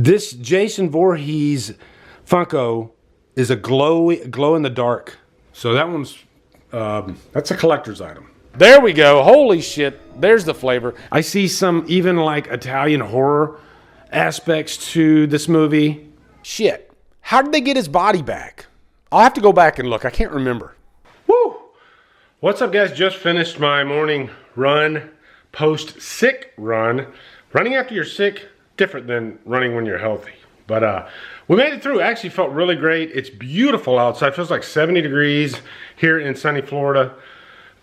This Jason Voorhees Funko is a glow in the dark. So that one's, that's a collector's item. There we go. Holy shit. There's the flavor. I see some even like Italian horror aspects to this movie. Shit. How did they get his body back? I'll have to go back and look. I can't remember. Woo! What's up, guys? Just finished my morning run, post-sick run. Running after you're sick, different than running when you're healthy. But we made it through. Actually felt really great. It's beautiful outside. Feels like 70 degrees here in sunny Florida.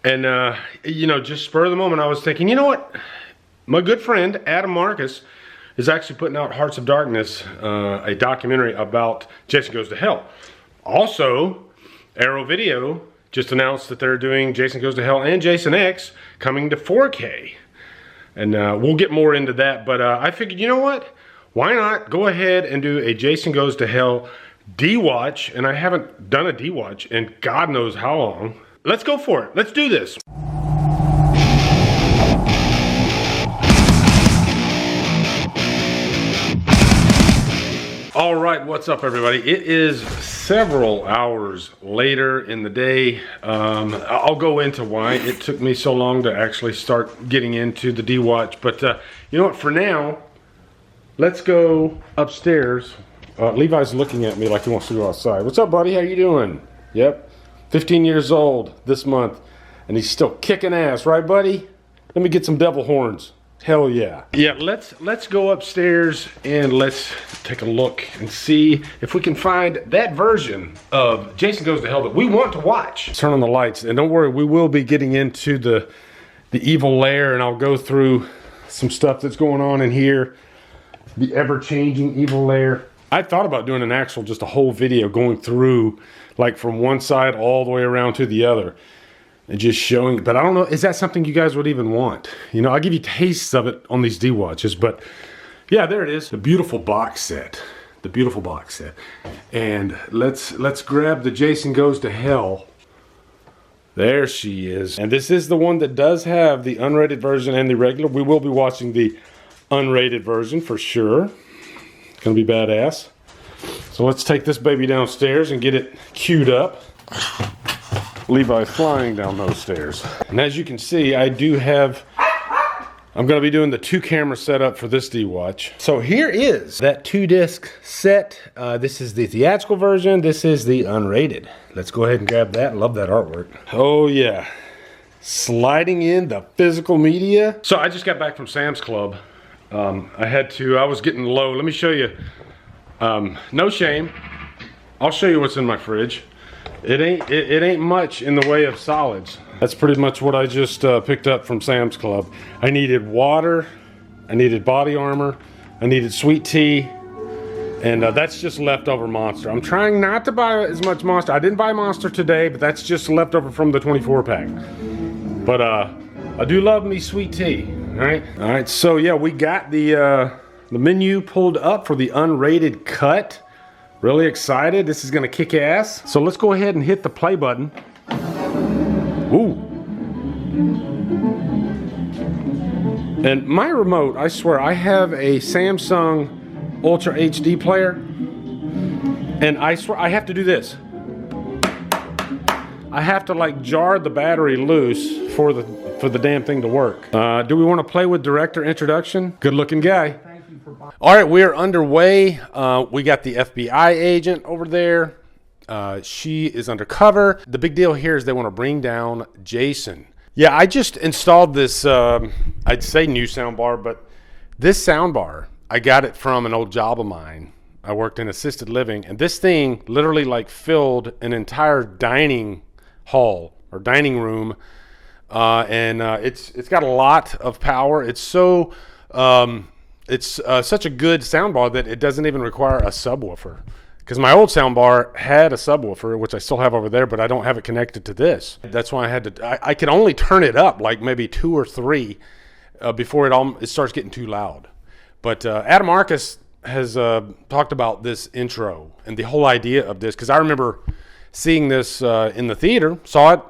And, you know, just spur of the moment, I was thinking, you know what? My good friend, Adam Marcus, is actually putting out Hearts of Darkness, a documentary about Jason Goes to Hell. Also, Arrow Video just announced that they're doing Jason Goes to Hell and Jason X coming to 4K. And we'll get more into that, but I figured, you know what? Why not go ahead and do a Jason Goes to Hell DWatch? And I haven't done a DWatch in God knows how long. Let's go for it. Let's do this. All right, what's up, everybody? It is several hours later in the day. I'll go into why it took me so long to actually start getting into the DWatch. But you know what? For now, let's go upstairs. Levi's looking at me like he wants to go outside. What's up, buddy? How you doing? Yep. 15 years old this month, and he's still kicking ass, right, buddy? Let me get some devil horns. Hell yeah. Yeah, let's go upstairs and let's take a look and see if we can find that version of Jason Goes to Hell that we want to watch. Turn on the lights, and don't worry, we will be getting into the evil lair, and I'll go through some stuff that's going on in here. The ever-changing evil lair. I thought about doing an actual, just a whole video going through, like from one side all the way around to the other. And just showing, but I don't know, is that something you guys would even want? You know, I'll give you tastes of it on these DWatches, but yeah, there it is. The beautiful box set. The beautiful box set. And let's grab the Jason Goes to Hell. There she is. And this is the one that does have the unrated version and the regular. We will be watching the unrated version for sure. It's gonna be badass. So let's take this baby downstairs and get it queued up. Levi flying down those stairs. And as you can see, I do have, I'm gonna be doing the 2-camera setup for this DWatch. So here is that 2-disc set. This is the theatrical version. This is the unrated. Let's go ahead and grab that. Love that artwork. Oh yeah. Sliding in the physical media. So I just got back from Sam's Club. I was getting low. Let me show you. No shame. I'll show you what's in my fridge. It ain't much in the way of solids. That's pretty much what I just picked up from Sam's Club. I needed water, I needed body armor, I needed sweet tea, and that's just leftover Monster. I'm trying not to buy as much Monster. I didn't buy Monster today, but that's just leftover from the 24 pack. But I do love me sweet tea. All right. So yeah, we got the menu pulled up for the unrated cut. Really excited. This is gonna kick ass. So let's go ahead and hit the play button. Ooh. And my remote, I swear, I have a Samsung Ultra HD player, and I swear I have to do this. I have to like jar the battery loose for the damn thing to work. Do we want to play with director introduction? Good looking guy. All right, we are underway. We got the FBI agent over there. She is undercover. The big deal here is they want to bring down Jason. Yeah, I just installed this, I'd say new soundbar, but this soundbar, I got it from an old job of mine. I worked in assisted living, and this thing literally like filled an entire dining hall or dining room. It's got a lot of power. It's so... It's such a good soundbar that it doesn't even require a subwoofer. Because my old soundbar had a subwoofer, which I still have over there, but I don't have it connected to this. That's why I had to, I could only turn it up like maybe 2 or 3 before it starts getting too loud. But Adam Marcus has talked about this intro and the whole idea of this, because I remember seeing this in the theater, saw it.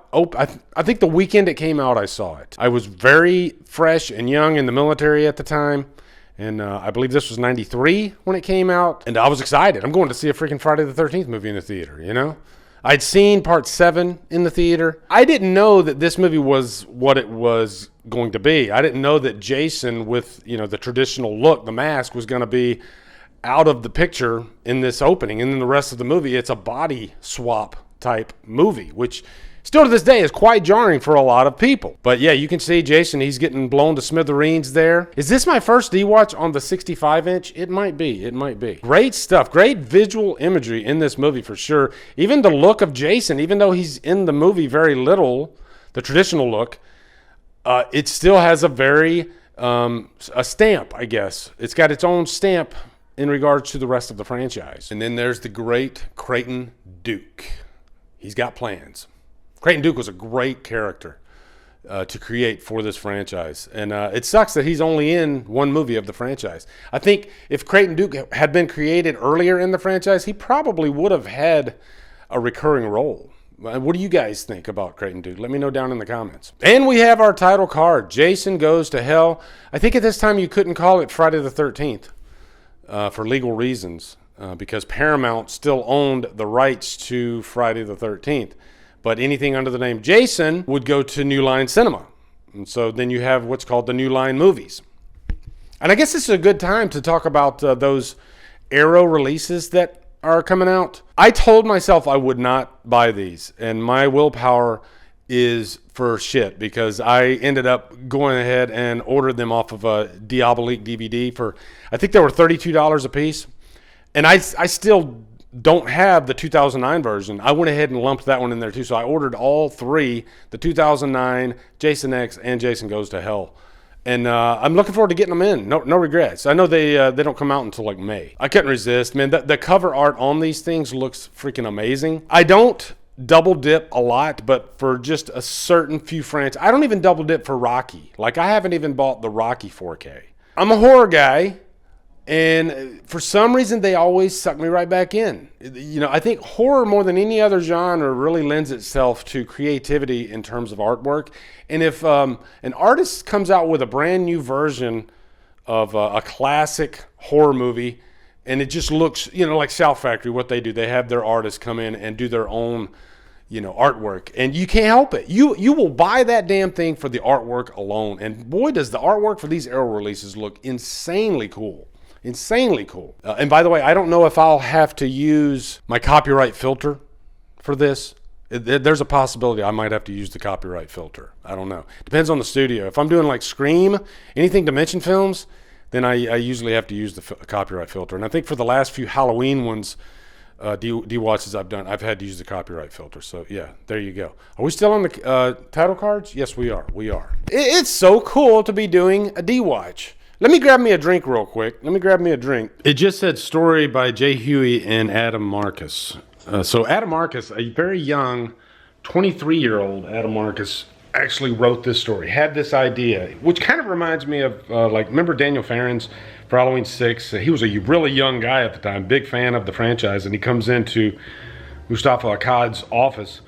I think the weekend it came out, I saw it. I was very fresh and young in the military at the time. And I believe this was 93 when it came out. And I was excited. I'm going to see a freaking Friday the 13th movie in the theater, you know? I'd seen part 7 in the theater. I didn't know that this movie was what it was going to be. I didn't know that Jason with, you know, the traditional look, the mask, was going to be out of the picture in this opening. And then the rest of the movie, it's a body swap type movie, which still to this day is quite jarring for a lot of people. But yeah, you can see Jason, he's getting blown to smithereens there. Is this my first DWatch on the 65-inch? It might be. It might be. Great stuff. Great visual imagery in this movie for sure. Even the look of Jason, even though he's in the movie very little, the traditional look, it still has a very, a stamp, I guess. It's got its own stamp in regards to the rest of the franchise. And then there's the great Creighton Duke. He's got plans. Creighton Duke was a great character to create for this franchise. And it sucks that he's only in one movie of the franchise. I think if Creighton Duke had been created earlier in the franchise, he probably would have had a recurring role. What do you guys think about Creighton Duke? Let me know down in the comments. And we have our title card, Jason Goes to Hell. I think at this time you couldn't call it Friday the 13th for legal reasons. Because Paramount still owned the rights to Friday the 13th. But anything under the name Jason would go to New Line Cinema. And so then you have what's called the New Line movies. And I guess this is a good time to talk about those Arrow releases that are coming out. I told myself I would not buy these. And my willpower is for shit because I ended up going ahead and ordered them off of a DWatch DVD for, I think they were $32 a piece. And I still don't have the 2009 version. I went ahead and lumped that one in there too. So I ordered all three, the 2009, Jason X, and Jason Goes to Hell. And I'm looking forward to getting them in. No regrets. I know they don't come out until like May. I couldn't resist, man. The cover art on these things looks freaking amazing. I don't double dip a lot, but for just a certain few franchises. I don't even double dip for Rocky. Like I haven't even bought the Rocky 4K. I'm a horror guy. And for some reason, they always suck me right back in. You know, I think horror more than any other genre really lends itself to creativity in terms of artwork. And if an artist comes out with a brand new version of a classic horror movie, and it just looks, you know, like Shout Factory, what they do, they have their artists come in and do their own, you know, artwork. And you can't help it. You will buy that damn thing for the artwork alone. And boy, does the artwork for these Arrow releases look insanely cool. Insanely cool. And by the way, I don't know if I'll have to use my copyright filter for this. There's a possibility I might have to use the copyright filter. I don't know. Depends on the studio. If I'm doing like Scream, anything Dimension Films, then I usually have to use the copyright filter. And I think for the last few Halloween ones, DWatches I've done, I've had to use the copyright filter. So yeah, there you go. Are we still on the title cards? Yes, we are. We are. It's so cool to be doing a DWatch. Let me grab me a drink real quick. Let me grab me a drink. It just said story by Jay Huey and Adam Marcus. So Adam Marcus, a very young 23-year-old Adam Marcus, actually wrote this story, had this idea, which kind of reminds me of, like, remember Daniel Farron's for Halloween 6? He was a really young guy at the time, big fan of the franchise, and he comes into Mustafa Akkad's office.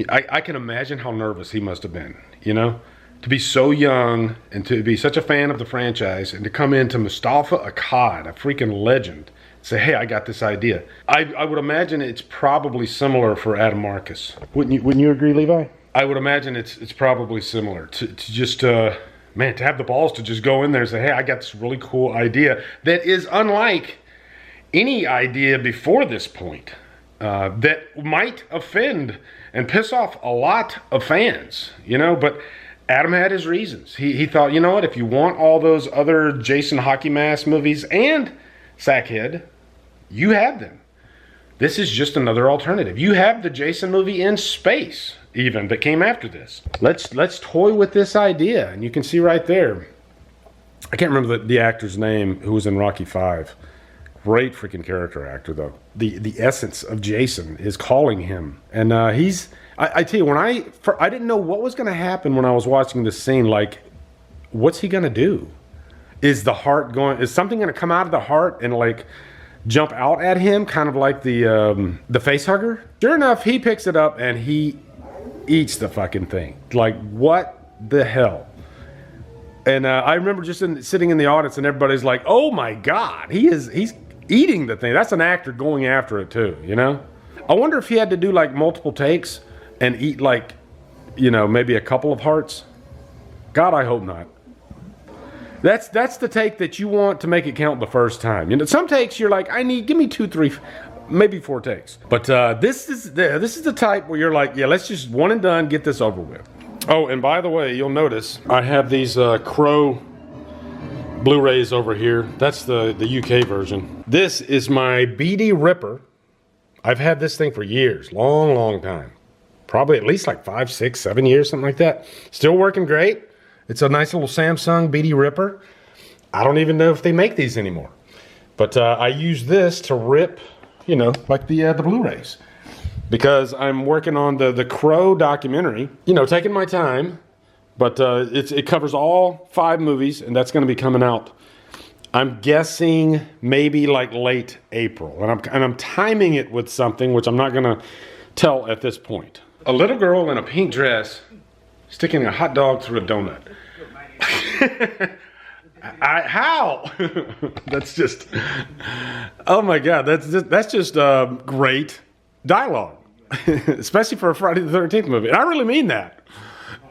I can imagine how nervous he must have been, you know? To be so young and to be such a fan of the franchise and to come into Mustafa Akkad, a freaking legend, and say, hey, I got this idea. I would imagine it's probably similar for Adam Marcus. Wouldn't you agree, Levi? I would imagine it's probably similar to just, man, to have the balls to just go in there and say, hey, I got this really cool idea that is unlike any idea before this point that might offend and piss off a lot of fans, you know, but Adam had his reasons. He thought, you know what, if you want all those other Jason Hockey Mask movies and Sackhead, you have them. This is just another alternative. You have the Jason movie in space, even, that came after this. Let's toy with this idea. And you can see right there, I can't remember the actor's name who was in Rocky 5. Great freaking character actor, though. The essence of Jason is calling him. And he's... I tell you, I didn't know what was going to happen when I was watching this scene. Like, what's he going to do? Is something going to come out of the heart and like jump out at him, kind of like the face hugger? Sure enough, he picks it up and he eats the fucking thing. Like, what the hell? And I remember just sitting in the audience and everybody's like, oh my God, he's eating the thing. That's an actor going after it too, you know? I wonder if he had to do like multiple takes and eat like, you know, maybe a couple of hearts. God, I hope not. That's the take that you want to make it count the first time. You know, some takes you're like, give me 2, 3, maybe 4 takes. But this is the type where you're like, yeah, let's just one and done, get this over with. Oh, and by the way, you'll notice I have these Crow Blu-rays over here. That's the UK version. This is my BD Ripper. I've had this thing for years, long time. Probably at least like 5, 6, 7 years, something like that. Still working great. It's a nice little Samsung BD Ripper. I don't even know if they make these anymore. But I use this to rip, you know, like the Blu-rays. Because I'm working on the Crow documentary, you know, taking my time, but it covers all 5 movies, and that's going to be coming out, I'm guessing maybe like late April, and I'm timing it with something which I'm not going to tell at this point. A little girl in a pink dress sticking a hot dog through a donut. How? That's just, oh my God, that's just great dialogue, especially for a Friday the 13th movie. And I really mean that.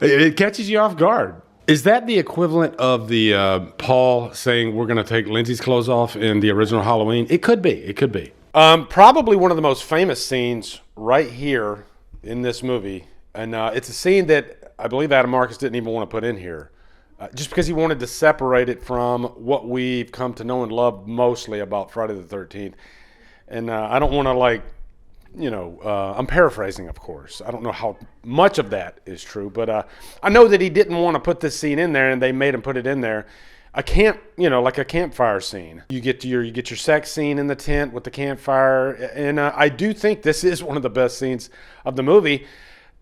It catches you off guard. Is that the equivalent of the Paul saying we're going to take Lindsay's clothes off in the original Halloween? It could be. It could be. Probably one of the most famous scenes right here in this movie. And it's a scene that I believe Adam Marcus didn't even want to put in here. Just because he wanted to separate it from what we've come to know and love mostly about Friday the 13th. And I don't want to like, you know, I'm paraphrasing, of course. I don't know how much of that is true, but I know that he didn't want to put this scene in there, and they made him put it in there. A camp, you know, like a campfire scene. You get your sex scene in the tent with the campfire, and I do think this is one of the best scenes of the movie.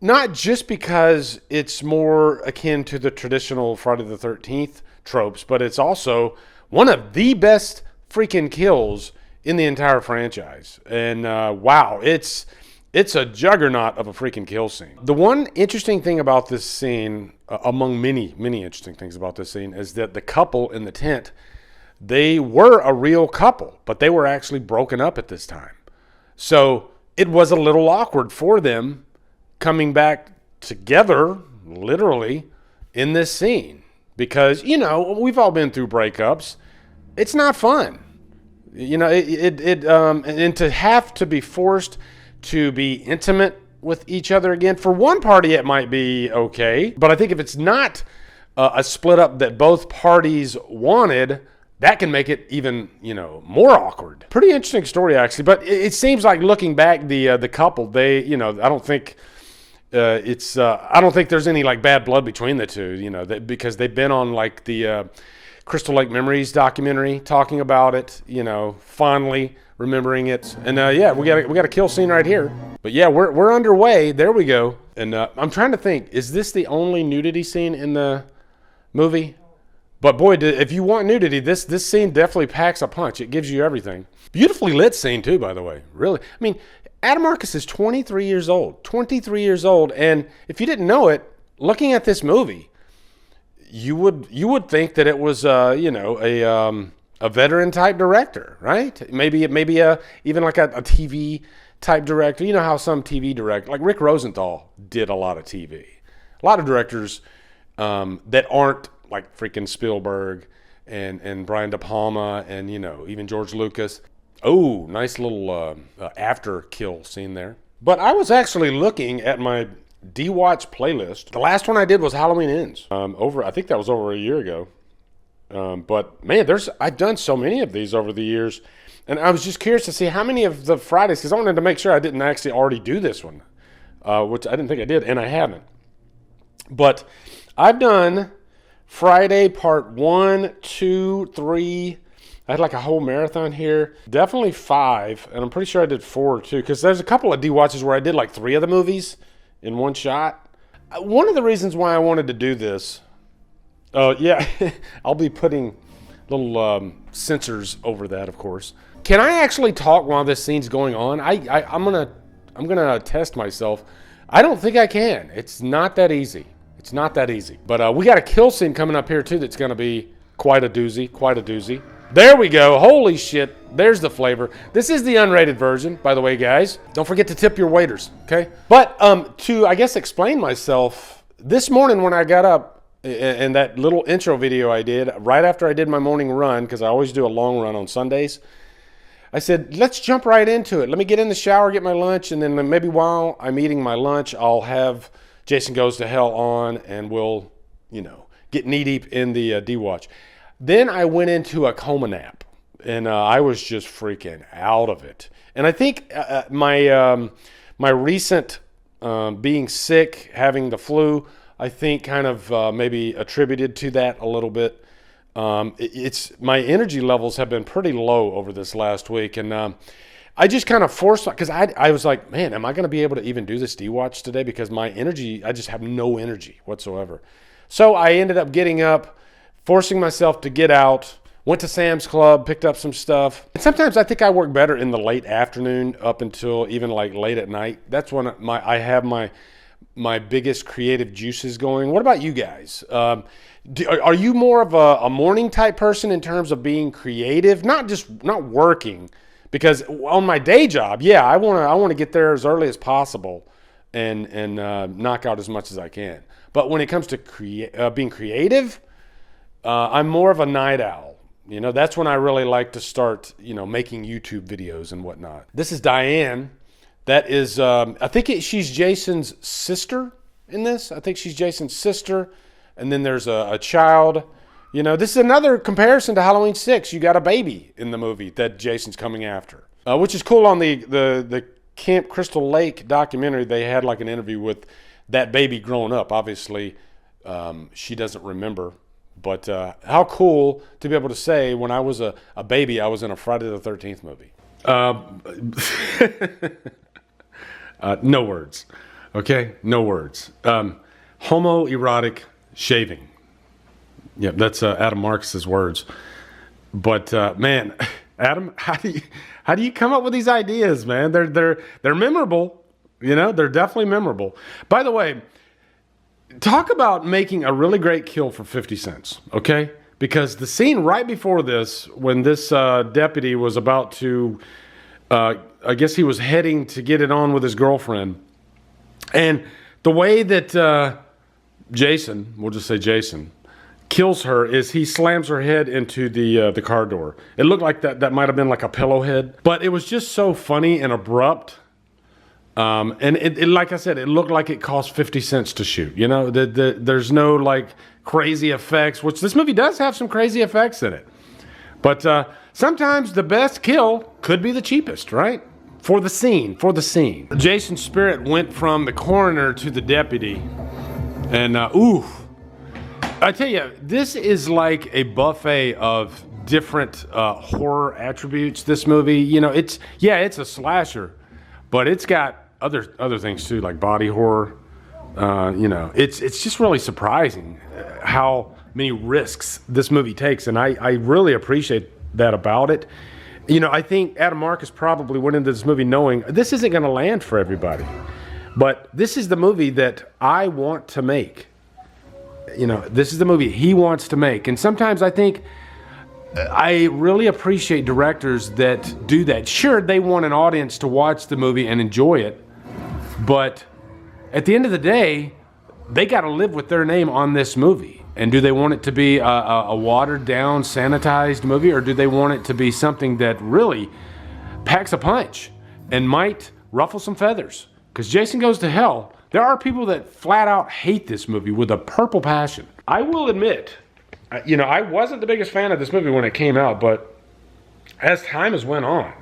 Not just because it's more akin to the traditional Friday the 13th tropes, but it's also one of the best freaking kills in the entire franchise. And wow, it's a juggernaut of a freaking kill scene. The one interesting thing about this scene, among many interesting things about this scene, is that the couple in the tent, they were a real couple, but they were actually broken up at this time. So it was a little awkward for them coming back together, literally, in this scene. Because, you know, we've all been through breakups. It's not fun. You know, and to have to be forced to be intimate with each other again, for one party it might be okay, but I think if it's not a split up that both parties wanted, that can make it even, you know, more awkward. Pretty interesting story, actually, but it seems like looking back, the couple, they, you know, I don't think I don't think there's any like bad blood between the two, you know, because they've been on like the Crystal Lake Memories documentary talking about it, you know, fondly remembering it. And yeah, we got a kill scene right here. But yeah, we're underway. There we go. And I'm trying to think, is this the only nudity scene in the movie? But boy, if you want nudity, this scene definitely packs a punch. It gives you everything. Beautifully lit scene too, by the way. Really. I mean, Adam Marcus is 23 years old. 23 years old. And if you didn't know it, looking at this movie, you would think that it was you know, a veteran type director, right? Maybe even like a TV type director. You know how some TV director, like Rick Rosenthal, did a lot of TV. A lot of directors that aren't like freaking Spielberg and Brian De Palma and, you know, even George Lucas. Oh, nice little after kill scene there. But I was actually looking at my DWatch playlist. The last one I did was Halloween Ends. I think that was over a year ago. But man, I've done so many of these over the years, and I was just curious to see how many of the Fridays, because I wanted to make sure I didn't actually already do this one, which I didn't think I did, and I haven't. But I've done Friday part 1, 2, 3. I had like a whole marathon here. Definitely 5, and I'm pretty sure I did 4 too, because there's a couple of DWatches where I did like 3 of the movies in one shot. One of the reasons why I wanted to do this, yeah, I'll be putting little sensors over that, of course. Can I actually talk while this scene's going on? I'm gonna test myself. I don't think I can. It's not that easy. It's not that easy. But we got a kill scene coming up here too that's going to be quite a doozy. There we go. Holy shit. There's the flavor. This is the unrated version, by the way, guys. Don't forget to tip your waiters, okay? But to, I guess, explain myself, this morning when I got up, in that little intro video I did, right after I did my morning run, because I always do a long run on Sundays, I said, let's jump right into it. Let me get in the shower, get my lunch, and then maybe while I'm eating my lunch, I'll have Jason Goes to Hell on, and we'll, get knee-deep in the DWatch. Then I went into a coma nap, and I was just freaking out of it. And I think my recent being sick, having the flu, I think kind of maybe attributed to that a little bit. It's my energy levels have been pretty low over this last week, and I just kind of forced, because I was like, man, am I going to be able to even do this DWatch today? Because my energy, I just have no energy whatsoever. So I ended up getting up, forcing myself to get out, went to Sam's Club, picked up some stuff. And sometimes I think I work better in the late afternoon up until even like late at night. That's when I have my biggest creative juices going. What about you guys? Are you more of a morning type person in terms of being creative? Not working, because on my day job, yeah, I want to get there as early as possible and knock out as much as I can. But when it comes to being creative, I'm more of a night owl. That's when I really like to start, making YouTube videos and whatnot. This is Diane. That is, I think she's Jason's sister in this. I think she's Jason's sister. And then there's a child. This is another comparison to Halloween 6. You got a baby in the movie that Jason's coming after. Which is cool. On the Camp Crystal Lake documentary, they had like an interview with that baby growing up. Obviously, she doesn't remember. But how cool to be able to say, when I was a baby, I was in a Friday the 13th movie. No words. Okay? No words. Homoerotic shaving. Yep, that's Adam Marcus's words. But man, Adam, how do you come up with these ideas, man? They're memorable. They're definitely memorable. By the way, talk about making a really great kill for 50 cents, okay? Because the scene right before this, when this deputy was about to, I guess he was heading to get it on with his girlfriend, and the way that Jason, we'll just say Jason, kills her is he slams her head into the car door. It looked like that might have been like a pillow head, but it was just so funny and abrupt. And it like I said, it looked like it cost 50 cents to shoot. There's no like crazy effects, which this movie does have some crazy effects in it. But sometimes the best kill could be the cheapest, right? For the scene. Jason's spirit went from the coroner to the deputy. And I tell you, this is like a buffet of different horror attributes, this movie. It's a slasher, but it's got other things too, like body horror. It's just really surprising how many risks this movie takes, and I really appreciate that about it. I think Adam Marcus probably went into this movie knowing this isn't going to land for everybody, but this is the movie that I want to make. This is the movie he wants to make, and sometimes I think I really appreciate directors that do that. Sure, they want an audience to watch the movie and enjoy it, but at the end of the day, they got to live with their name on this movie. And do they want it to be a watered-down, sanitized movie, or do they want it to be something that really packs a punch and might ruffle some feathers? Because Jason Goes to Hell, there are people that flat out hate this movie with a purple passion. I will admit, I wasn't the biggest fan of this movie when it came out, but as time has went on,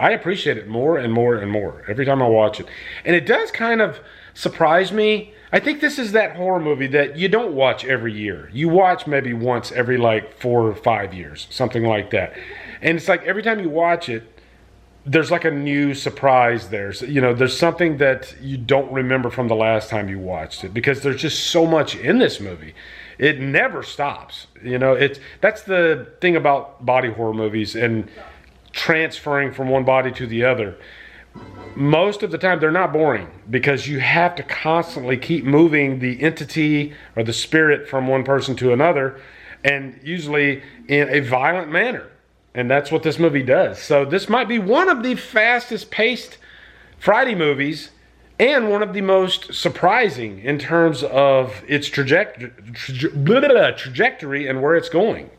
I appreciate it more and more and more every time I watch it. And it does kind of surprise me. I think this is that horror movie that you don't watch every year. You watch maybe once every like 4 or 5 years, something like that. And it's like every time you watch it, there's like a new surprise there. So, there's something that you don't remember from the last time you watched it, because there's just so much in this movie. It never stops. That's the thing about body horror movies and transferring from one body to the other. most of the time they're not boring because you have to constantly keep moving the entity or the spirit from one person to another, and usually in a violent manner. And that's what this movie does. So this might be one of the fastest paced Friday movies and one of the most surprising in terms of its trajectory and where it's going.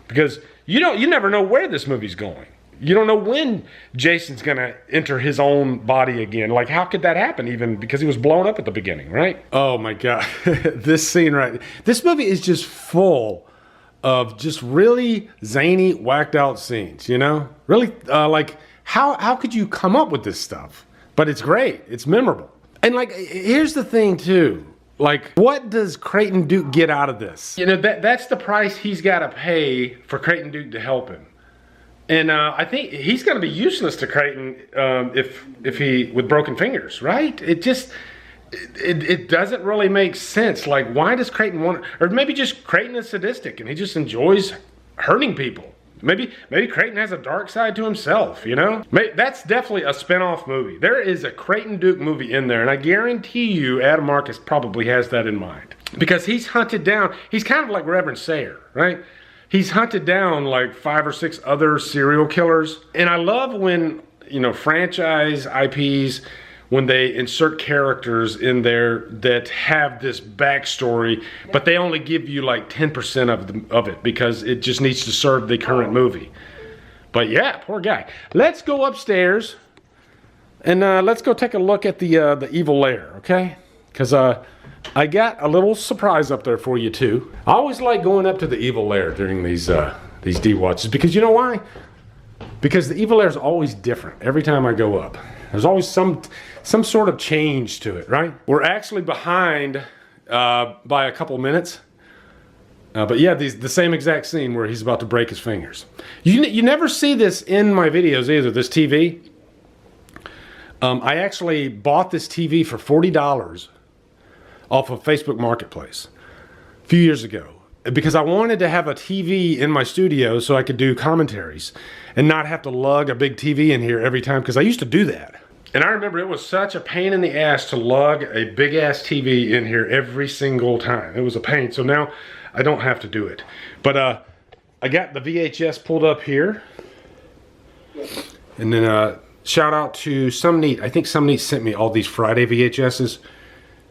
Because you never know where this movie's going. You don't know when Jason's gonna enter his own body again. Like, how could that happen even? Because he was blown up at the beginning, right? Oh my God, this scene right. This movie is just full of just really zany, whacked out scenes, you know? Really, like, how could you come up with this stuff? But it's great, it's memorable. And like, here's the thing too. Like, what does Creighton Duke get out of this? You know, that's the price he's gotta pay for Creighton Duke to help him. And I think he's going to be useless to Creighton if he with broken fingers, right? It just it doesn't really make sense. Like, why does Creighton want? Or maybe just Creighton is sadistic and he just enjoys hurting people. Maybe Creighton has a dark side to himself. You know, that's definitely a spin-off movie. There is a Creighton Duke movie in there, and I guarantee you, Adam Marcus probably has that in mind because he's hunted down. He's kind of like Reverend Sayer, right? He's hunted down like 5 or 6 other serial killers. And I love when, you know, franchise IPs, when they insert characters in there that have this backstory, but they only give you like 10% of it because it just needs to serve the current movie. But yeah, poor guy. Let's go upstairs and let's go take a look at the evil lair, okay? Because I got a little surprise up there for you too. I always like going up to the evil lair during these DWatches because you know why? Because the evil lair is always different every time I go up. There's always some sort of change to it, right? We're actually behind by a couple minutes. But yeah, the same exact scene where he's about to break his fingers. You never see this in my videos either, this TV. I actually bought this TV for $40 off of Facebook Marketplace a few years ago because I wanted to have a TV in my studio so I could do commentaries and not have to lug a big TV in here every time, because I used to do that. And I remember it was such a pain in the ass to lug a big ass TV in here every single time. It was a pain. So now I don't have to do it. But I got the VHS pulled up here. And then shout out to Some Neat. I think Some Neat sent me all these Friday VHSs.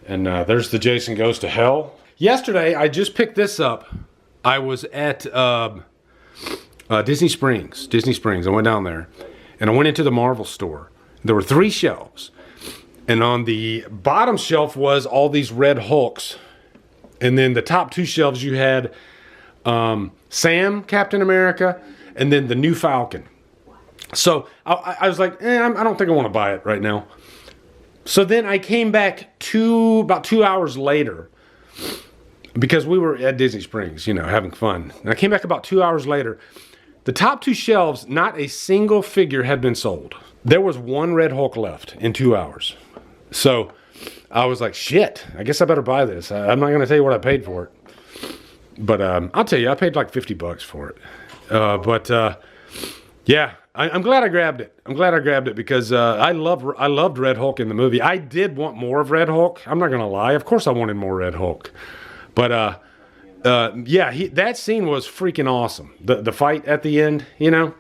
And there's the Jason Goes to Hell. Yesterday, I just picked this up. I was at Disney Springs. I went down there. And I went into the Marvel store. There were 3 shelves. And on the bottom shelf was all these Red Hulks. And then the top 2 shelves you had Sam, Captain America, and then the new Falcon. So I was like, I don't think I want to buy it right now. So then I came back about 2 hours later, because we were at Disney Springs, you know, having fun. And I came back about 2 hours later. The top 2 shelves, not a single figure had been sold. There was 1 Red Hulk left in 2 hours. So I was like, shit, I guess I better buy this. I'm not going to tell you what I paid for it. But I'll tell you, I paid like $50 for it. Yeah, I'm glad I grabbed it. I'm glad I grabbed it because I loved Red Hulk in the movie. I did want more of Red Hulk. I'm not gonna lie. Of course I wanted more Red Hulk. But yeah, that scene was freaking awesome. The fight at the end, you know.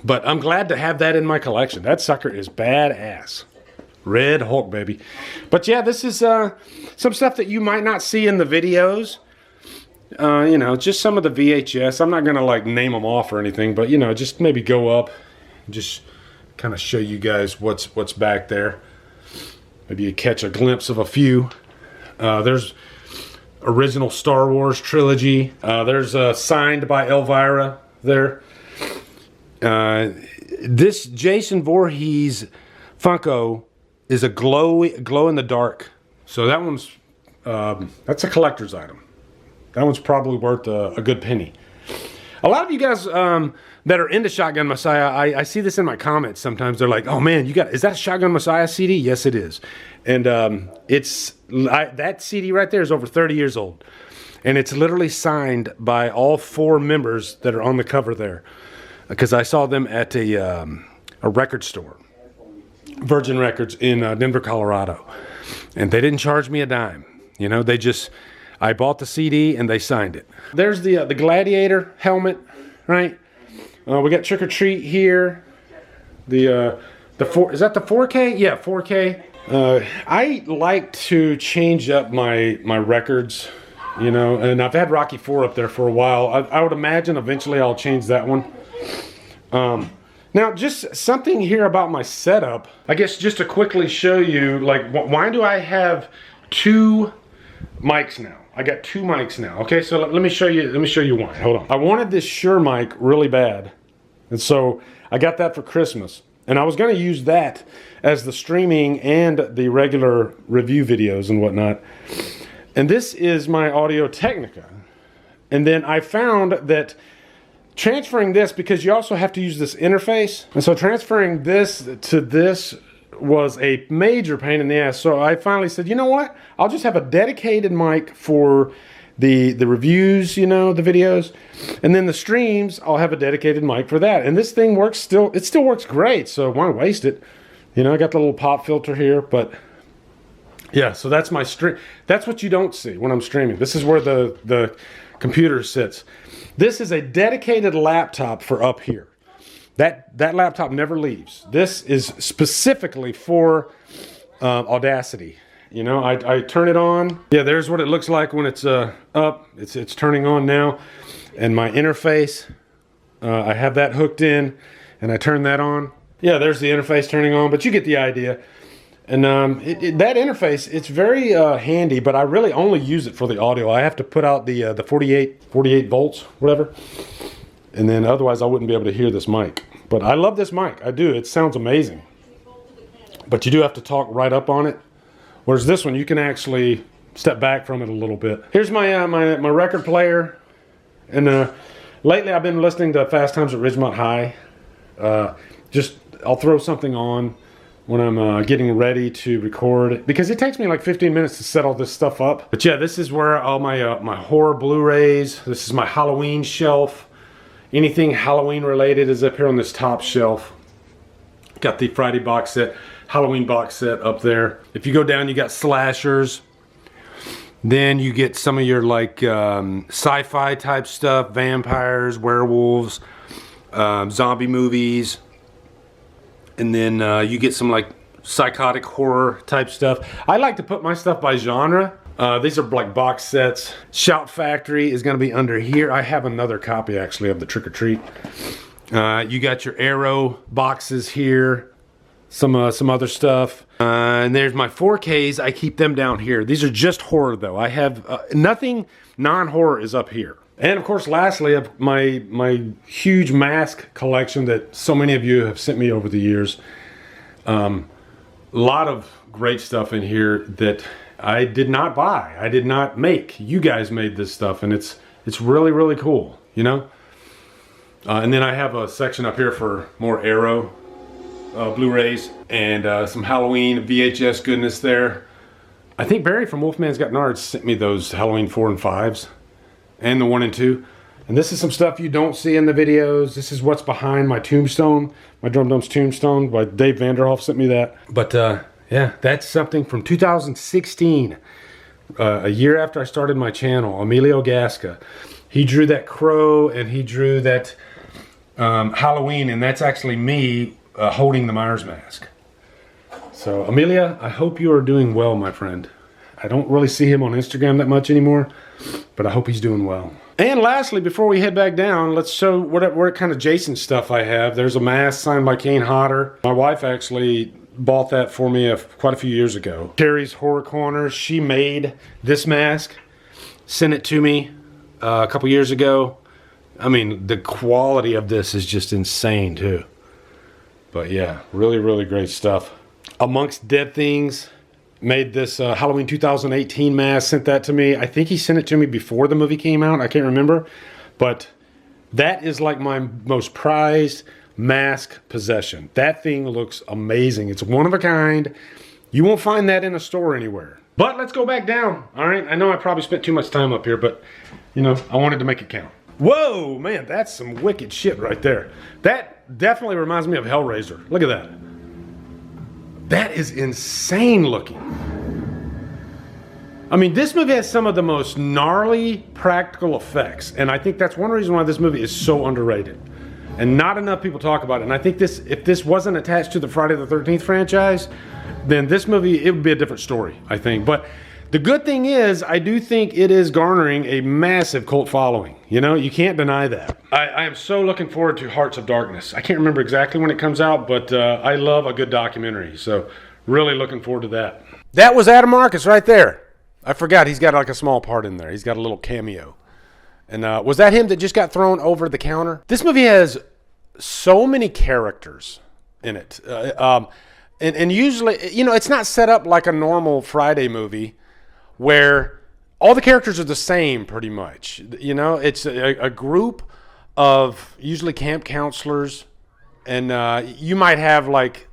But I'm glad to have that in my collection. That sucker is badass. Red Hulk, baby. But yeah, this is some stuff that you might not see in the videos. You know, just some of the VHS. I'm not gonna like name them off or anything, but you know, just maybe go up and just kind of show you guys what's back there. Maybe you catch a glimpse of a few. There's original Star Wars trilogy. There's signed by Elvira there. This Jason Voorhees Funko is a glow in the dark. So that one's that's a collector's item. That one's probably worth a good penny. A lot of you guys that are into Shotgun Messiah, I see this in my comments sometimes. They're like, oh man, is that a Shotgun Messiah CD? Yes, it is. And that CD right there is over 30 years old. And it's literally signed by all 4 members that are on the cover there. Because I saw them at a record store. Virgin Records in Denver, Colorado. And they didn't charge me a dime. You know, I bought the CD and they signed it. There's the Gladiator helmet, right? We got Trick or Treat here. Is that the 4K? Yeah, 4K. I like to change up my records, you know, and I've had Rocky IV up there for a while. I would imagine eventually I'll change that one. Now, just something here about my setup. I guess just to quickly show you, like, why do I have two mics now? I got two mics now. Okay, so let me show you. Let me show you why. Hold on. I wanted this Shure mic really bad, and so I got that for Christmas. And I was going to use that as the streaming and the regular review videos and whatnot. And this is my Audio Technica. And then I found that transferring this, because you also have to use this interface, and so transferring this to this was a major pain in the ass. So I finally said, you know what? I'll just have a dedicated mic for the reviews, you know, the videos, and then the streams, I'll have a dedicated mic for that. And this thing works still, it still works great, so why waste it? You know, I got the little pop filter here, but yeah, so that's my stream. That's what you don't see when I'm streaming. This is where the computer sits. This is a dedicated laptop for up here. That laptop never leaves. This is specifically for Audacity. You know, I turn it on. Yeah, there's what it looks like when it's up. It's turning on now. And my interface, I have that hooked in, and I turn that on. Yeah, there's the interface turning on, but you get the idea. And that interface, it's very handy, but I really only use it for the audio. I have to put out the 48 volts, whatever. And then otherwise I wouldn't be able to hear this mic. But I love this mic, I do. It sounds amazing. But you do have to talk right up on it. Whereas this one, you can actually step back from it a little bit. Here's my my record player. And lately I've been listening to Fast Times at Ridgemont High. I'll throw something on when I'm getting ready to record, because it takes me like 15 minutes to set all this stuff up. But yeah, this is where all my my horror Blu-rays, this is my Halloween shelf. Anything Halloween related is up here on this top shelf. Got the Friday box set, Halloween box set up there. If you go down, you got slashers. Then you get some of your like sci-fi type stuff, vampires, werewolves, zombie movies. And then you get some like psychotic horror type stuff. I like to put my stuff by genre. These are like box sets. Shout Factory is gonna be under here. I have another copy actually of the Trick or Treat. You got your Arrow boxes here. Some other stuff. And there's my 4Ks. I keep them down here. These are just horror though. I have nothing non-horror is up here. And of course, lastly, my huge mask collection that so many of you have sent me over the years. A lot of great stuff in here that I did not buy. I did not make. You guys made this stuff, and it's really, really cool, you know? And then I have a section up here for more Arrow Blu-rays and some Halloween VHS goodness there. I think Barry from Wolfman's Got Nards sent me those Halloween 4 and 5s. And the 1 and 2. And this is some stuff you don't see in the videos. This is what's behind my tombstone, my Drumdums tombstone. By Dave Vanderhoff sent me that. But yeah, that's something from 2016, a year after I started my channel. Emilio Gasca, he drew that crow and he drew that Halloween, and that's actually me holding the Myers mask. So Amelia, I hope you are doing well, my friend. I don't really see him on Instagram that much anymore, but I hope he's doing well. And lastly, before we head back down, let's show what kind of Jason stuff I have. There's a mask signed by Kane Hodder. My wife actually bought that for me quite a few years ago. Carrie's Horror Corner, she made this mask, sent it to me a couple years ago. I mean, the quality of this is just insane too. But yeah, really, really great stuff. Amongst Dead Things made this Halloween 2018 mask, sent that to me. I think he sent it to me before the movie came out. I can't remember. But that is like my most prized mask possession. That thing looks amazing. It's one of a kind. You won't find that in a store anywhere. But let's go back down. All right, I know I probably spent too much time up here, but you know, I wanted to make it count. Whoa, man, that's some wicked shit right there. That definitely reminds me of Hellraiser. Look at that. That is insane looking. I mean, this movie has some of the most gnarly practical effects, and I think that's one reason why this movie is so underrated. And not enough people talk about it. And I think this, if this wasn't attached to the Friday the 13th franchise, then this movie, it would be a different story, I think. But the good thing is, I do think it is garnering a massive cult following. You know, you can't deny that. I am so looking forward to Hearts of Darkness. I can't remember exactly when it comes out, but I love a good documentary. So really looking forward to that. That was Adam Marcus right there. I forgot he's got like a small part in there. He's got a little cameo. And was that him that just got thrown over the counter? This movie has so many characters in it. And usually, you know, it's not set up like a normal Friday movie where all the characters are the same pretty much. You know, it's a group of usually camp counselors. And you might have like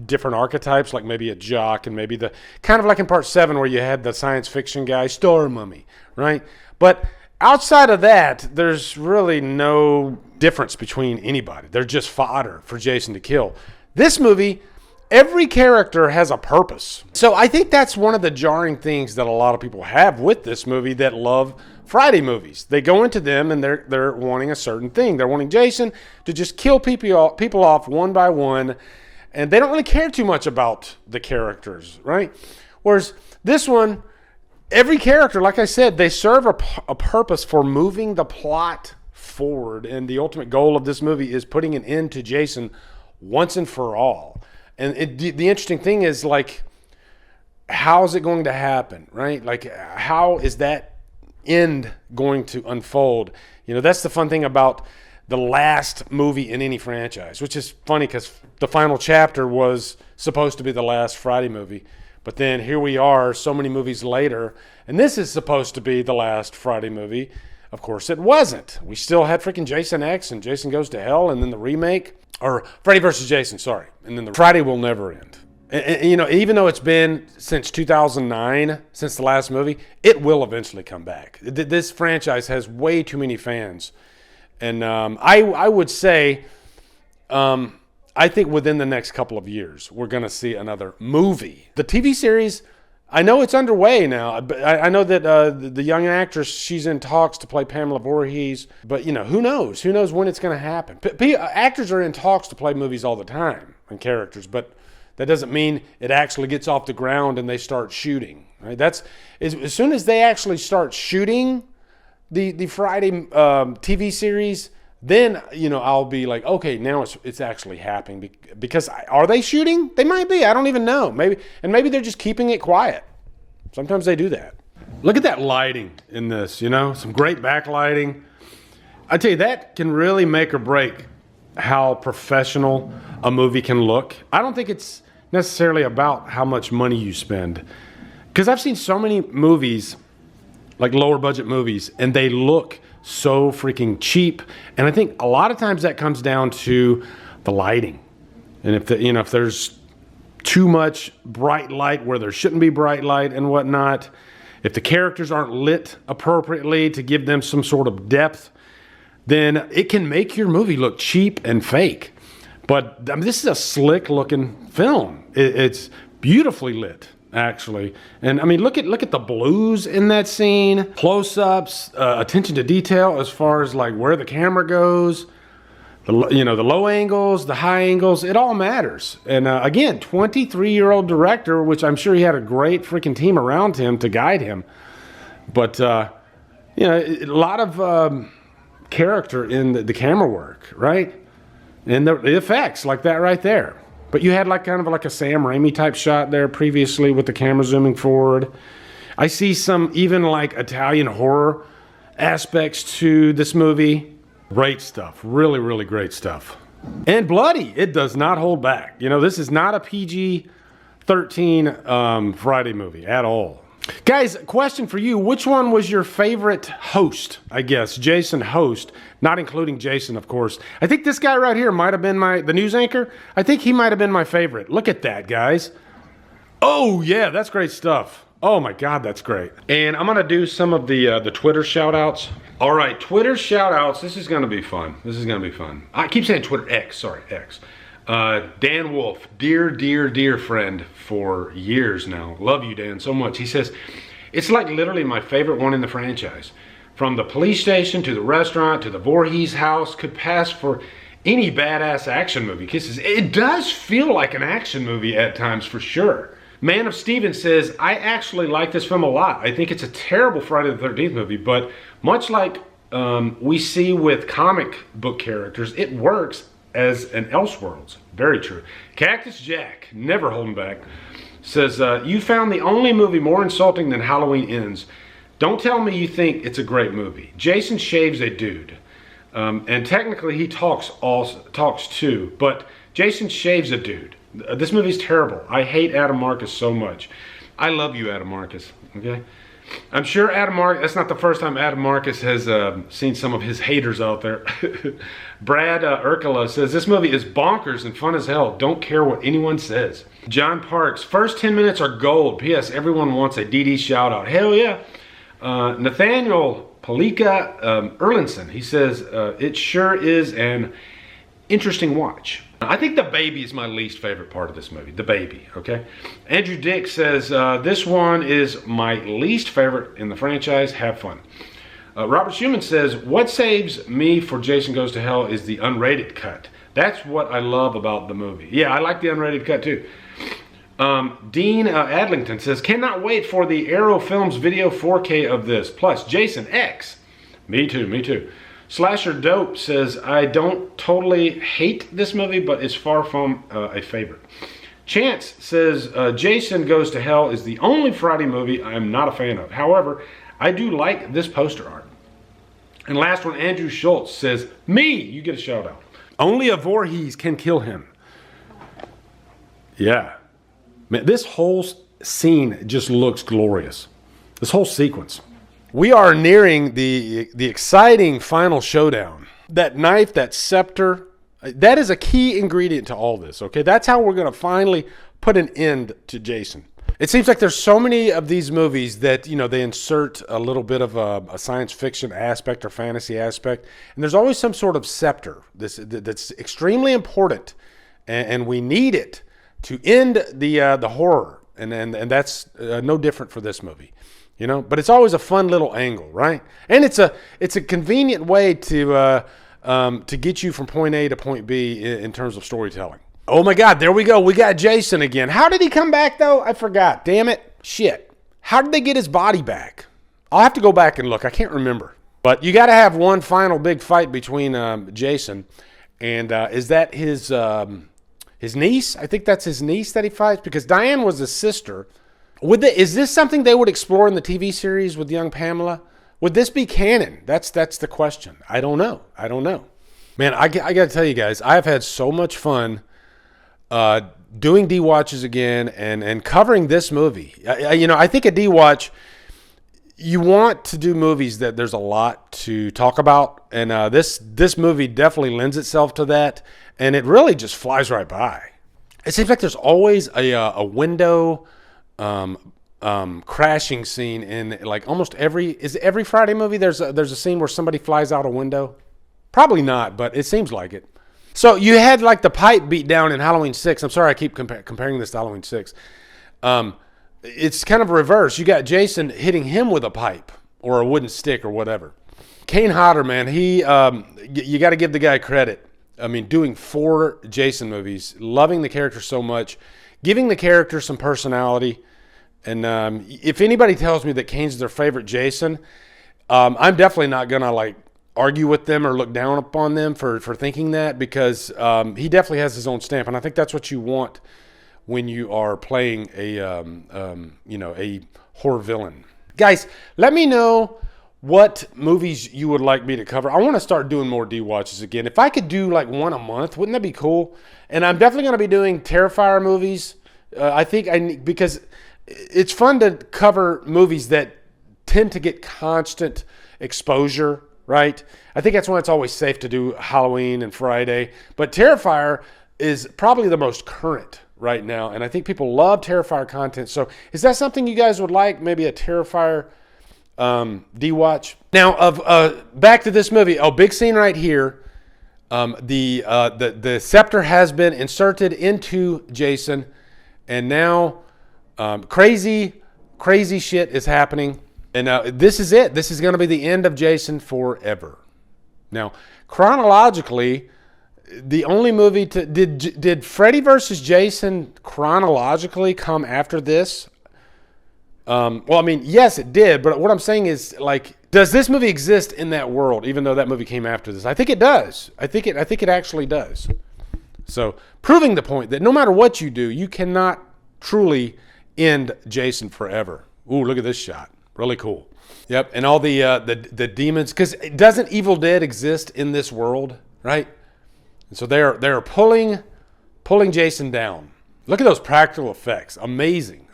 different archetypes, like maybe a jock and maybe the kind of like in part 7 where you had the science fiction guy, Star Mummy, right? But outside of that, there's really no difference between anybody. They're just fodder for Jason to kill. This movie, every character has a purpose. So I think that's one of the jarring things that a lot of people have with this movie that love Friday movies. They go into them and they're wanting a certain thing. They're wanting Jason to just kill people off one by one, and they don't really care too much about the characters, right? Whereas this one, every character, like I said, they serve a purpose for moving the plot forward, and the ultimate goal of this movie is putting an end to Jason once and for all. And the interesting thing is, like, how is it going to happen, right? Like, how is that end going to unfold? You know, that's the fun thing about the last movie in any franchise, which is funny because the final chapter was supposed to be the last Friday movie. But then here we are so many movies later, and this is supposed to be the last Friday movie. Of course, it wasn't. We still had freaking Jason X and Jason Goes to Hell, and then the remake, or Freddy vs. Jason, sorry. And then the Friday will never end. And, you know, even though it's been since 2009, since the last movie, it will eventually come back. This franchise has way too many fans. And I would say, I think within the next couple of years, we're going to see another movie. The TV series, I know it's underway now. I know that the young actress, she's in talks to play Pamela Voorhees. But, you know, who knows? Who knows when it's going to happen? Actors are in talks to play movies all the time and characters. But that doesn't mean it actually gets off the ground and they start shooting. Right? That's as soon as they actually start shooting the Friday TV series, then, you know, I'll be like, okay, now it's actually happening. Because are they shooting? They might be. I don't even know. Maybe they're just keeping it quiet. Sometimes they do that. Look at that lighting in this, you know, some great backlighting. I tell you, that can really make or break how professional a movie can look. I don't think it's necessarily about how much money you spend. Because I've seen so many movies, like lower budget movies, and they look so freaking cheap. And I think a lot of times that comes down to the lighting. And if there's too much bright light where there shouldn't be bright light and whatnot, if the characters aren't lit appropriately to give them some sort of depth, then it can make your movie look cheap and fake. But I mean, this is a slick looking film. It's beautifully lit, actually. And I mean, look at the blues in that scene, close-ups, attention to detail as far as like where the camera goes, the low angles, the high angles, it all matters. And again, 23-year-old director, which I'm sure he had a great freaking team around him to guide him. But a lot of character in the camera work, right? And the effects like that right there. But you had like kind of like a Sam Raimi type shot there previously with the camera zooming forward. I see some even like Italian horror aspects to this movie. Great stuff. Really, really great stuff. And bloody. It does not hold back. You know, this is not a PG-13 Friday movie at all. Guys, question for you. Which one was your favorite host, I guess? Jason host, not including Jason, of course. I think this guy right here might have been the news anchor. I think he might have been my favorite. Look at that, guys. Oh, yeah, that's great stuff. Oh, my God, that's great. And I'm going to do some of the Twitter shout-outs. All right, Twitter shout-outs. This is going to be fun. This is going to be fun. I keep saying Twitter X. Sorry, X. Dan Wolf, dear friend for years now. Love you, Dan, so much. He says, it's like literally my favorite one in the franchise. From the police station to the restaurant to the Voorhees house, could pass for any badass action movie. Kisses. It does feel like an action movie at times, for sure. Man of Stevens says, I actually like this film a lot. I think it's a terrible Friday the 13th movie, but much like we see with comic book characters, it works as an Elseworlds. Very true. Cactus Jack, never holding back, says, you found the only movie more insulting than Halloween Ends. Don't tell me you think it's a great movie. Jason shaves a dude. And technically he talks too, but Jason shaves a dude. This movie's terrible. I hate Adam Marcus so much. I love you, Adam Marcus, okay? I'm sure Adam Marcus, that's not the first time Adam Marcus has seen some of his haters out there. Brad Urkala says, this movie is bonkers and fun as hell. Don't care what anyone says. John Parks, first 10 minutes are gold. P.S. Everyone wants a DD shout out. Hell yeah. Nathaniel Palika Erlinson, he says, it sure is an interesting watch. I think the baby is my least favorite part of this movie. The baby, okay? Andrew Dick says, this one is my least favorite in the franchise. Have fun. Robert Schumann says, what saves me for Jason Goes to Hell is the unrated cut. That's what I love about the movie. Yeah, I like the unrated cut too. Dean Adlington says, cannot wait for the Arrow Films video 4K of this. Plus, Jason X. Me too. Slasher Dope says, I don't totally hate this movie, but it's far from a favorite. Chance says, Jason Goes to Hell is the only Friday movie I'm not a fan of. However, I do like this poster art. And last one, Andrew Schultz says, me, you get a shout out. Only a Voorhees can kill him. Yeah. Man, this whole scene just looks glorious. This whole sequence. We are nearing the exciting final showdown. That knife, that scepter, that is a key ingredient to all this, okay? That's how we're going to finally put an end to Jason. It seems like there's so many of these movies that, you know, they insert a little bit of a science fiction aspect or fantasy aspect, and there's always some sort of scepter that's extremely important, and we need it to end the horror, and that's no different for this movie. You know, but it's always a fun little angle, right? And it's a convenient way to get you from point A to point B in terms of storytelling. Oh my God, there we go. We got Jason again. How did he come back though? I forgot. Damn it. Shit. How did they get his body back? I'll have to go back and look. I can't remember. But you got to have one final big fight between Jason and is that his niece? I think that's his niece that he fights because Diane was his sister. Is this something they would explore in the TV series with young Pamela? Would this be canon? That's the question. I don't know. Man, I got to tell you guys, I've had so much fun doing DWatches again and covering this movie. I think a DWatch, you want to do movies that there's a lot to talk about, and this movie definitely lends itself to that, and it really just flies right by. It seems like there's always a window crashing scene in like almost every Friday movie. There's a scene where somebody flies out a window. Probably not, but it seems like it. So you had like the pipe beat down in Halloween 6. I'm sorry I keep comparing this to Halloween 6. It's kind of reverse. You got Jason hitting him with a pipe or a wooden stick or whatever. Kane Hodder, man, you got to give the guy credit. I mean, doing 4 Jason movies, loving the character so much, giving the character some personality. And if anybody tells me that Kane's their favorite Jason, I'm definitely not going to like argue with them or look down upon them for thinking that, because he definitely has his own stamp. And I think that's what you want when you are playing a horror villain. Guys, let me know what movies you would like me to cover. I want to start doing more DWatches again. If I could do like one a month, wouldn't that be cool? And I'm definitely going to be doing Terrifier movies. Because it's fun to cover movies that tend to get constant exposure, right? I think that's when it's always safe to do Halloween and Friday. But Terrifier is probably the most current right now, and I think people love Terrifier content. So is that something you guys would like? Maybe a Terrifier DWatch? Now, back to this movie. Oh, big scene right here. The scepter has been inserted into Jason, and now crazy shit is happening. And this is it. This is going to be the end of Jason forever. Now, chronologically, the only movie did Freddy versus Jason chronologically come after this? Well, I mean, yes, it did. But what I'm saying is, like, does this movie exist in that world, even though that movie came after this? I think it does. I think it actually does. So, proving the point that no matter what you do, you cannot truly end Jason forever. Ooh, look at this shot. Really cool. Yep, and all the demons, because doesn't Evil Dead exist in this world, right? And so they're pulling Jason down. Look at those practical effects. Amazing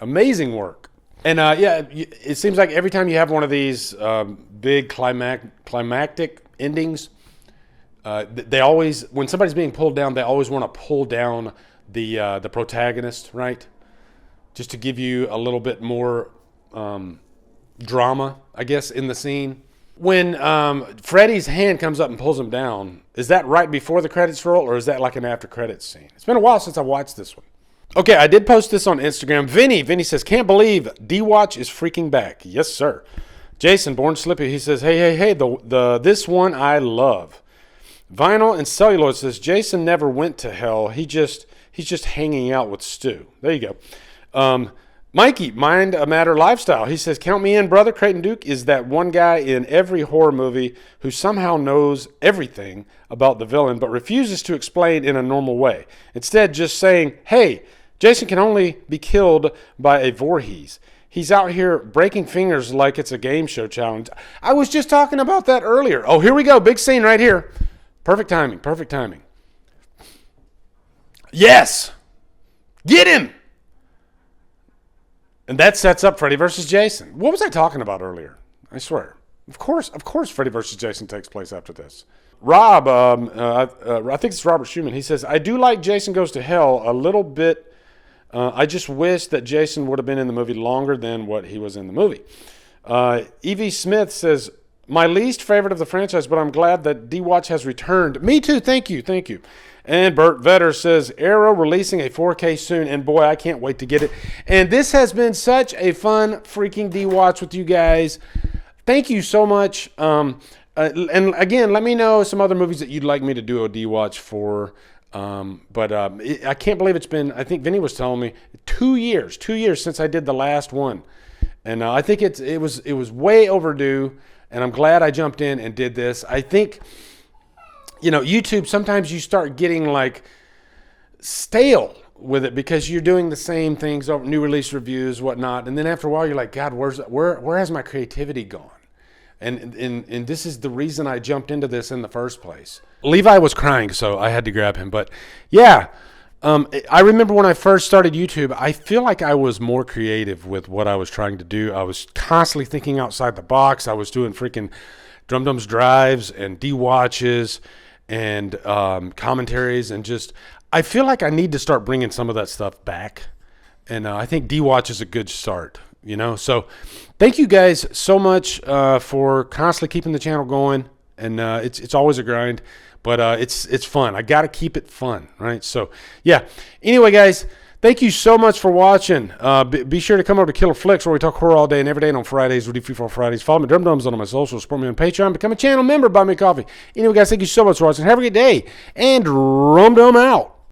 work. And yeah, it seems like every time you have one of these big climactic endings, they always, when somebody's being pulled down, they always want to pull down the protagonist, right? Just to give you a little bit more drama, I guess, in the scene. When Freddy's hand comes up and pulls him down, is that right before the credits roll, or is that like an after credits scene? It's been a while since I watched this one. Okay, I did post this on Instagram. Vinny says, can't believe DWatch is freaking back. Yes, sir. Jason, Born Slippy, he says, hey, this one I love. Vinyl and Celluloid says, Jason never went to hell. He's just hanging out with Stu. There you go. Mikey, Mind a Matter Lifestyle. He says, count me in, brother. Creighton Duke is that one guy in every horror movie who somehow knows everything about the villain but refuses to explain in a normal way. Instead, just saying, hey, Jason can only be killed by a Voorhees. He's out here breaking fingers like it's a game show challenge. I was just talking about that earlier. Oh, here we go. Big scene right here. Perfect timing. Yes! Get him! And that sets up Freddy versus Jason. What was I talking about earlier? I swear. Of course, Freddy versus Jason takes place after this. Rob, I think it's Robert Schumann. He says, I do like Jason Goes to Hell a little bit. I just wish that Jason would have been in the movie longer than what he was in the movie. E.V. Smith says, my least favorite of the franchise, but I'm glad that DWatch has returned. Me too. Thank you. And Bert Vetter says, Arrow releasing a 4K soon, and boy, I can't wait to get it. And this has been such a fun freaking DWatch with you guys. Thank you so much. And again, let me know some other movies that you'd like me to do a DWatch for. I can't believe it's been, I think Vinny was telling me, 2 years since I did the last one. And I think it was way overdue, and I'm glad I jumped in and did this. I think, YouTube, sometimes you start getting like stale with it because you're doing the same things over new release reviews, whatnot. And then after a while, you're like, God, where has my creativity gone? And this is the reason I jumped into this in the first place. Levi was crying, so I had to grab him. But yeah, I remember when I first started YouTube, I feel like I was more creative with what I was trying to do. I was constantly thinking outside the box. I was doing freaking Drumdums drives and DWatches and commentaries, and just I feel like I need to start bringing some of that stuff back. And I think DWatch is a good start. So thank you guys so much for constantly keeping the channel going. And it's always a grind, but it's fun. I got to keep it fun, right? So yeah. Anyway, guys, thank you so much for watching. Be sure to come over to Killer Flicks, where we talk horror all day and every day. And on Fridays, we do Free for Fridays. Follow me, Drumdums, on my socials. Support me on Patreon. Become a channel member. Buy me coffee. Anyway, guys, thank you so much for watching. Have a great day. And Drumdum out.